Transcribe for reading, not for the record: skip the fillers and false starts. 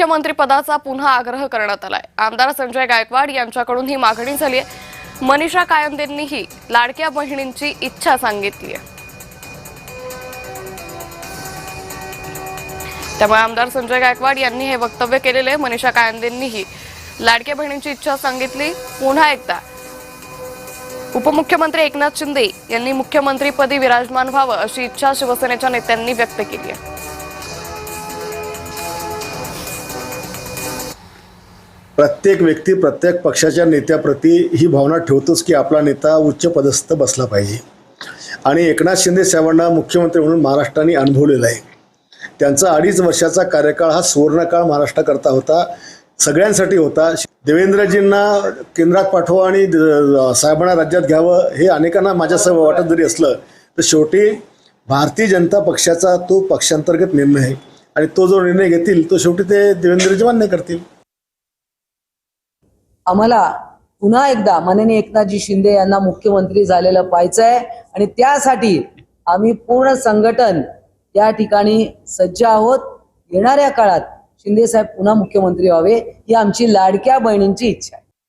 उपमुख्यमंत्री पदाचा पुन्हा आग्रह करण्यात आलाय। आमदार संजय गायकवाड यांच्याकडून ही मागणी झाली आहे। मनीषा कायंदेंनीही लाडक्या बहिणींची इच्छा सांगितली आहे। त्यामुळे आमदार संजय गायकवाड यांनी हे वक्तव्य केलेले। मनीषा कायंदेंनीही लाडक्या बहिणींची इच्छा सांगितली। पुन्हा एकदा उपमुख्यमंत्री एकनाथ शिंदे यांनी मुख्यमंत्रीपदी विराजमान व्हावं अशी इच्छा शिवसेनेच्या नेत्यांनी व्यक्त केली आहे। प्रत्येक व्यक्ती प्रत्येक पक्षाच्या नेत्याप्रती ही भावना ठेवतोच की आपला नेता उच्च पदस्थ बसला पाहिजे आणि एकनाथ शिंदे साहेबांना मुख्यमंत्री म्हणून महाराष्ट्राने अनुभवलेला आहे। त्यांचा 2.5 वर्षाचा कार्यकाळ हा सुवर्णकाळ महाराष्ट्राकरता होता, सगळ्यांसाठी होता। देवेंद्रजींना केंद्रात पाठवा आणि साहेबांना राज्यात घ्यावं हे अनेकांना माझ्यासह वाटत जरी असलं तर शेवटी भारतीय जनता पक्षाचा तो पक्षांतर्गत निर्णय आहे आणि तो जो निर्णय घेतील तो शेवटी ते देवेंद्रजी मान्य करतील। आम्हाला पुन्हा एकदा माननीय एकनाथजी शिंदे यांना मुख्यमंत्री झालेलं पाहायचंय आणि त्यासाठी आम्ही पूर्ण संघटन या ठिकाणी सज्ज आहोत। येणाऱ्या काळात शिंदे साहेब पुन्हा मुख्यमंत्री व्हावे ही आमची लाडक्या बहिणींची इच्छा आहे।